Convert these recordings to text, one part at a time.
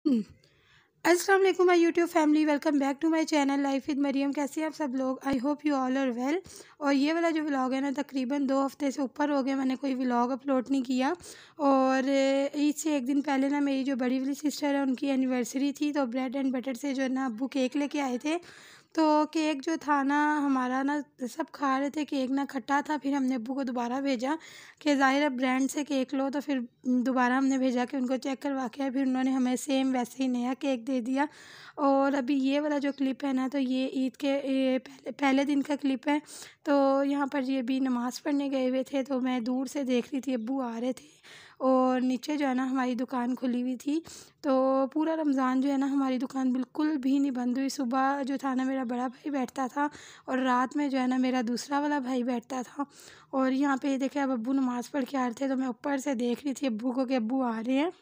अस्सलाम वालेकुम my YouTube family, welcome back to my channel life with Mariam. कैसे हैं आप सब लोग? I hope you all are well. और ये वाला जो व्लॉग है ना, तकरीबन 2 हफ्ते से ऊपर हो गए मैंने कोई व्लॉग अपलोड नहीं किया। और ईद से एक दिन पहले ना मेरी जो बड़ी वाली सिस्टर है उनकी एनिवर्सरी थी, तो ब्रेड एंड बटर से जो है ना अब्बू केक लेके आए थे। तो केक जो था ना हमारा ना, सब खा रहे थे, केक ना खट्टा था। फिर हमने अब्बू को दोबारा भेजा कि ज़ाहिर है ब्रांड से केक लो, तो फिर दोबारा हमने भेजा कि उनको चेक करवा के आए। फिर उन्होंने हमें सेम वैसे ही नया केक दे दिया। और अभी ये वाला जो क्लिप है ना, तो ये ईद के पहले पहले दिन का क्लिप है। तो यहाँ पर ये भी नमाज़ पढ़ने गए हुए थे, तो मैं दूर से देख रही थी अब्बू आ रहे थे। और नीचे जो है ना हमारी दुकान खुली हुई थी। तो पूरा रमज़ान जो है ना हमारी दुकान बिल्कुल भी नहीं बंद हुई। सुबह जो था ना मेरा बड़ा भाई बैठता था, और रात में जो है ना मेरा दूसरा वाला भाई बैठता था। और यहाँ पे देखे अब अब्बू नमाज़ पढ़ के आ रहे थे, तो मैं ऊपर से देख रही थी अब्बू को कि अब्बू आ रहे हैं।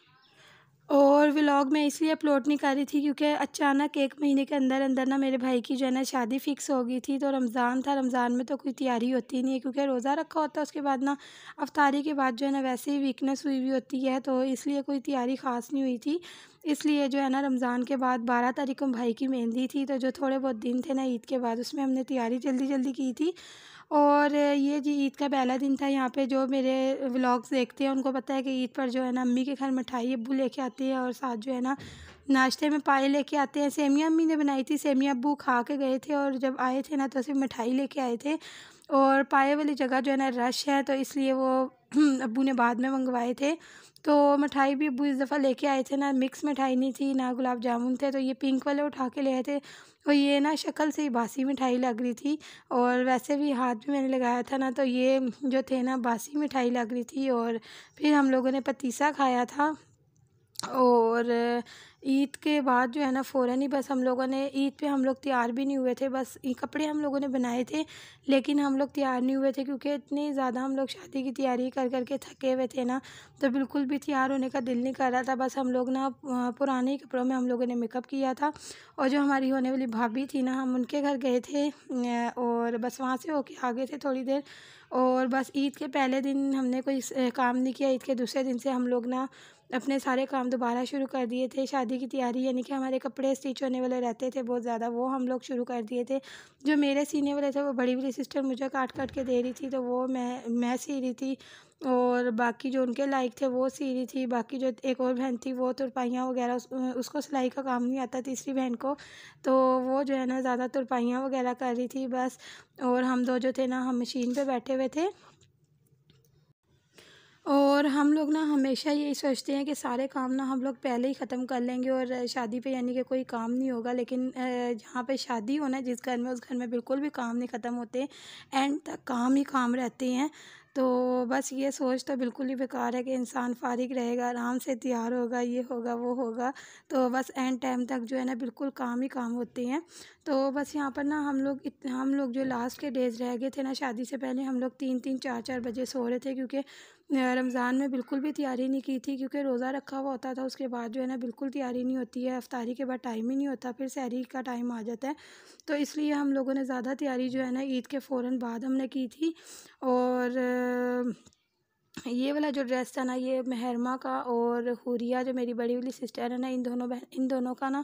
और व्लॉग मैं इसलिए अपलोड नहीं कर रही थी क्योंकि अचानक 1 महीने के अंदर अंदर ना मेरे भाई की जो है ना शादी फ़िक्स हो गई थी। तो रमज़ान था, रमज़ान में तो कोई तैयारी होती नहीं है क्योंकि रोज़ा रखा होता है। उसके बाद ना अफ्तारी के बाद जो है ना वैसे ही वीकनेस हुई हुई होती है, तो इसलिए कोई तैयारी ख़ास नहीं हुई थी। इसलिए जो है ना रमज़ान के बाद 12 तारीख को भाई की मेहंदी थी, तो जो थोड़े बहुत दिन थे ना ईद के बाद, उसमें हमने तैयारी जल्दी जल्दी की थी। और ये जी ईद का पहला दिन था। यहाँ पे जो मेरे व्लॉग्स देखते हैं उनको पता है कि ईद पर जो है ना अम्मी के घर मिठाई अब्बू लेके आती है, और साथ जो है ना नाश्ते में पाए लेके आते हैं। सेमिया अम्मी ने बनाई थी, सेमिया अब्बू खा के गए थे, और जब आए थे ना तो सिर्फ मिठाई लेके आए थे। और पाए वाली जगह जो है ना रश है, तो इसलिए वो अब्बू ने बाद में मंगवाए थे। तो मिठाई भी अब्बू इस दफ़ा लेके आए थे ना, मिक्स मिठाई नहीं थी ना गुलाब जामुन थे, तो ये पिंक वाले उठा के ले आए थे। और ये ना शक्ल से ही बासी मिठाई लग रही थी, और वैसे भी हाथ भी मैंने लगाया था ना, तो ये जो थे ना बासी मिठाई लग रही थी। और फिर हम लोगों ने पतीसा खाया था। और ईद के बाद जो है ना फ़ौरन ही बस हम लोगों ने ईद पे हम लोग तैयार भी नहीं हुए थे। बस ये कपड़े हम लोगों ने बनाए थे, लेकिन हम लोग तैयार नहीं हुए थे क्योंकि इतनी ज़्यादा हम लोग शादी की तैयारी कर कर के थके हुए थे ना, तो बिल्कुल भी तैयार होने का दिल नहीं कर रहा था। बस हम लोग ना पुराने ही कपड़ों में हम लोगों ने मेकअप किया था। और जो हमारी होने वाली भाभी थी ना, हम उनके घर गए थे, और बस वहाँ से होके आ गए थे थोड़ी देर। और बस ईद के पहले दिन हमने कोई काम नहीं किया। ईद के दूसरे दिन से हम लोग ना अपने सारे काम दोबारा शुरू कर दिए थे। शादी की तैयारी यानी कि हमारे कपड़े स्टिच होने वाले रहते थे बहुत ज़्यादा, वो हम लोग शुरू कर दिए थे। जो मेरे सीने वाले थे वो बड़ी वाली सिस्टर मुझे काट काट के दे रही थी, तो वो मैं सी रही थी। और बाकी जो उनके लायक थे वो सी रही थी। बाकी जो एक और बहन थी वो तुरपाइयाँ वगैरह उसको सिलाई का काम नहीं आता, तीसरी बहन को, तो वो जो है ना ज़्यादा तुरपाइयाँ वगैरह कर रही थी बस। और हम दो जो थे ना, हम मशीन पे बैठे हुए थे। और हम लोग ना हमेशा यही सोचते हैं कि सारे काम ना हम लोग पहले ही ख़त्म कर लेंगे, और शादी पे यानी कि कोई काम नहीं होगा। लेकिन जहाँ पे शादी हो ना जिस घर में, उस घर में बिल्कुल भी काम नहीं ख़त्म होते, एंड तक काम ही काम रहते हैं। तो बस ये सोच तो बिल्कुल ही बेकार है कि इंसान फारिग रहेगा, आराम से तैयार होगा, ये होगा वो होगा, तो बस एंड टाइम तक जो है ना बिल्कुल काम ही काम होते हैं। तो बस यहाँ पर ना हम लोग जो लास्ट के डेज़ रह गए थे ना शादी से पहले, हम लोग 3-3 4-4 बजे सो रहे थे क्योंकि रमज़ान में बिल्कुल भी तैयारी नहीं की थी क्योंकि रोज़ा रखा हुआ होता था। उसके बाद जो है ना बिल्कुल तैयारी नहीं होती है, इफ्तारी के बाद टाइम ही नहीं होता, फिर सहरी का टाइम आ जाता है। तो इसलिए हम लोगों ने ज़्यादा तैयारी जो है ना ईद के फ़ौरन बाद हमने की थी। और ये वाला जो ड्रेस था ना, ये महरमा का और हुरिया जो मेरी बड़ी वाली सिस्टर है ना, इन दोनों का ना,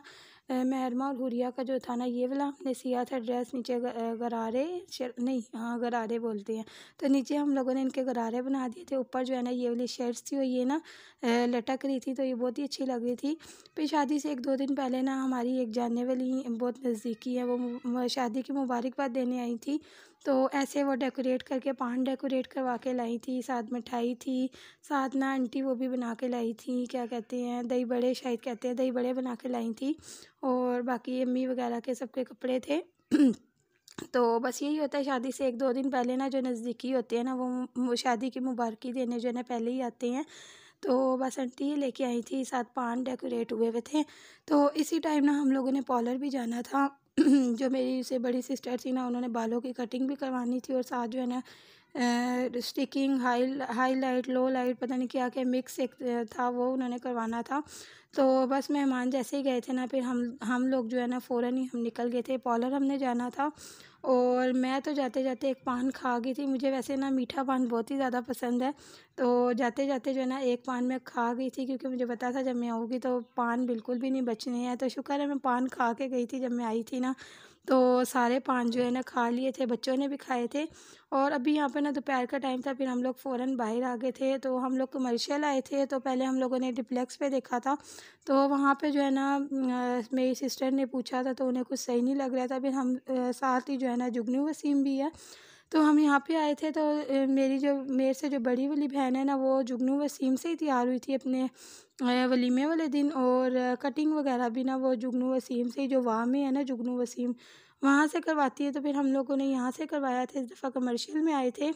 महरमा और हुरिया का जो था ना, ये वाला हमने सिया था ड्रेस। नीचे गरारे नहीं, हाँ गरारे बोलते हैं। तो नीचे हम लोगों ने इनके गरारे बना दिए थे, ऊपर जो है ना ये वाली शर्ट्स थी और ये ना लटक रही थी, तो ये बहुत ही अच्छी लग रही थी। फिर शादी से 1-2 दिन पहले ना हमारी एक जानने वाली बहुत नज़दीकी है, वो शादी की मुबारकबाद देने आई थी। तो ऐसे वो डेकोरेट करके, पान डेकोरेट करवा के लाई थी, साथ मिठाई थी, साथ ना आंटी वो भी बना के लाई थी, क्या कहते हैं, दही बड़े शायद कहते हैं, दही बड़े बना के लाई थी। और बाकी अम्मी वगैरह के सबके कपड़े थे। तो बस यही होता है, शादी से 1-2 दिन पहले ना जो नज़दीकी होते हैं ना, वो शादी की मुबारकी देने जो है ना पहले ही आते हैं। तो बस आंटी ये लेके आई थी, साथ पान डेकोरेट हुए हुए थे। तो इसी टाइम ना हम लोगों ने पार्लर भी जाना था। जो मेरी से बड़ी सिस्टर थी ना, उन्होंने बालों की कटिंग भी करवानी थी, और साथ जो है ना स्टिकिंग, हाईलाइट, लो लाइट, पता नहीं क्या क्या मिक्स एक था, वो उन्होंने करवाना था। तो बस मेहमान जैसे ही गए थे ना, फिर हम लोग जो है ना फ़ौरन ही हम निकल गए थे, पार्लर हमने जाना था। और मैं तो जाते जाते एक पान खा गई थी। मुझे वैसे ना मीठा पान बहुत ही ज़्यादा पसंद है, तो जाते जाते जो है ना एक पान मैं खा गई थी, क्योंकि मुझे पता था जब मैं आऊँगी तो पान बिल्कुल भी नहीं बचने हैं। तो शुक्र है मैं पान खा के गई थी जब मैं आई थी ना, तो सारे पान जो है ना खा लिए थे, बच्चों ने भी खाए थे। और अभी यहाँ पे ना दोपहर का टाइम था, फिर हम लोग फ़ौरन बाहर आ गए थे। तो हम लोग कमर्शियल आए थे, तो पहले हम लोगों ने डिप्लेक्स पे देखा था। तो वहाँ पे जो है ना मेरी सिस्टर ने पूछा था, तो उन्हें कुछ सही नहीं लग रहा था। फिर हम साथ ही जो है ना जुगनू वसीम भी है, तो हम यहाँ पे आए थे। तो मेरे से जो बड़ी वाली बहन है ना, वो जुगनू वसीम से ही तैयार हुई थी अपने वलीमे वाले दिन। और कटिंग वगैरह भी ना वो जुगनू वसीम से ही, जो वहाँ में है ना जुगनू वसीम, वहाँ से करवाती है। तो फिर हम लोगों ने यहाँ से करवाया था, इस दफ़ा कमर्शियल में आए थे।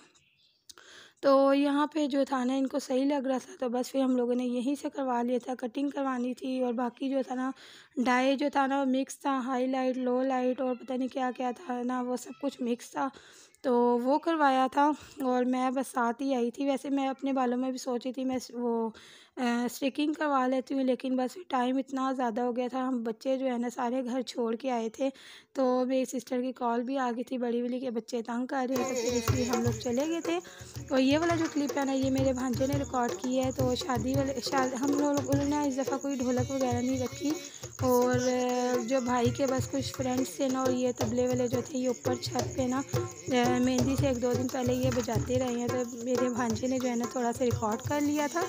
तो यहाँ पे जो था ना इनको सही लग रहा था, तो बस फिर हम लोगों ने यहीं से करवा लिया था। कटिंग करवानी थी और बाकी जो था ना डाई जो था ना वो मिक्स था, हाईलाइट, लो लाइट और पता नहीं क्या क्या था ना, वो सब कुछ मिक्स था। तो वो करवाया था और मैं बस साथ ही आई थी। वैसे मैं अपने बालों में भी सोची थी मैं वो स्टिकिंग करवा लेती हूँ, लेकिन बस टाइम इतना ज़्यादा हो गया था। हम बच्चे जो है ना सारे घर छोड़ के आए थे, तो मेरी सिस्टर की कॉल भी आ गई थी बड़ी वाली के बच्चे तंग कर रहे हैं, तो फिर इसलिए हम लोग चले गए थे। और ये वाला जो क्लिप है ना, ये मेरे भांजे ने रिकॉर्ड की है। तो हम लोगों ने इस दफ़ा कोई ढोलक वगैरह नहीं रखी। और जो भाई के बस कुछ फ्रेंड्स थे ना, और ये तबले वाले जो थे, ये ऊपर छत पे ना मेहंदी से 1-2 दिन पहले ये बजाते रहे हैं। तो मेरे भांजे ने जो है ना थोड़ा सा रिकॉर्ड कर लिया था।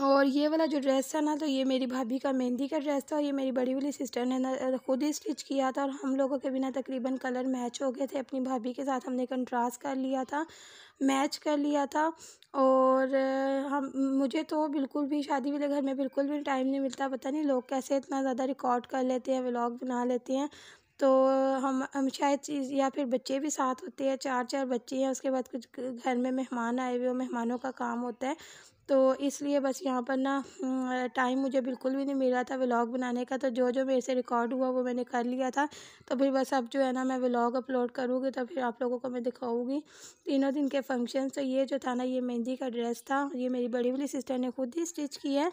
और ये वाला जो ड्रेस था ना, तो ये मेरी भाभी का मेहंदी का ड्रेस था। और ये मेरी बड़ी वाली सिस्टर ने ना खुद ही स्टिच किया था, और हम लोगों के बिना तकरीबन कलर मैच हो गए थे। अपनी भाभी के साथ हमने कंट्रास्ट कर लिया था, मैच कर लिया था। और हम मुझे तो बिल्कुल भी शादी वाले घर में बिल्कुल भी टाइम नहीं मिलता। पता नहीं लोग कैसे इतना ज़्यादा रिकॉर्ड कर लेते हैं, व्लॉग बना लेते हैं। तो हम शायद चीज़, या फिर बच्चे भी साथ होते हैं, 4-4 बच्चे हैं। उसके बाद कुछ घर में मेहमान आए हुए हो, मेहमानों का काम होता है, तो इसलिए बस यहाँ पर ना टाइम मुझे बिल्कुल भी नहीं मिल रहा था व्लॉग बनाने का। तो जो जो मेरे से रिकॉर्ड हुआ वो मैंने कर लिया था। तो फिर बस अब जो है ना मैं व्लॉग अपलोड करूँगी, तो फिर आप लोगों को मैं दिखाऊँगी तीनों दिन के फंक्शन। तो ये जो था ना, ये मेहंदी का ड्रेस था, ये मेरी बड़ी वाली सिस्टर ने खुद ही स्टिच किया है।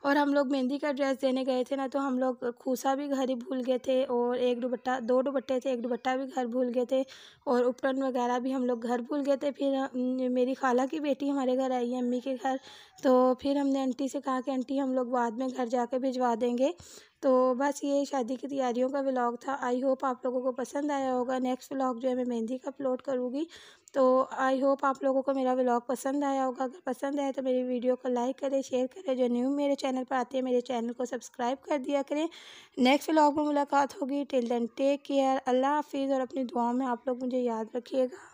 और हम लोग मेहंदी का ड्रेस देने गए थे ना, तो हम लोग खूसा भी घर ही भूल गए थे, और एक दुपट्टा, 2 दुपट्टे थे, एक दुपट्टा भी घर भूल गए थे, और उपरन वगैरह भी हम लोग घर भूल गए थे। फिर मेरी खाला की बेटी हमारे घर आई है, अम्मी के घर। तो फिर हमने आंटी से कहा कि आंटी हम लोग बाद में घर जाके भिजवा देंगे। तो बस ये शादी की तैयारियों का व्लॉग था। आई होप आप लोगों को पसंद आया होगा। नेक्स्ट व्लॉग जो है मैं मेहंदी का अपलोड करूँगी। तो आई होप आप लोगों को मेरा व्लॉग पसंद आया होगा। अगर पसंद आया तो मेरी वीडियो को लाइक करें, शेयर करें। जो न्यू मेरे चैनल पर आते हैं, मेरे चैनल को सब्सक्राइब कर दिया करें। नेक्स्ट व्लॉग में मुलाकात होगी। टिल देन टेक केयर, अल्लाह हाफिज़। और अपनी दुआओं में आप लोग मुझे याद रखिएगा।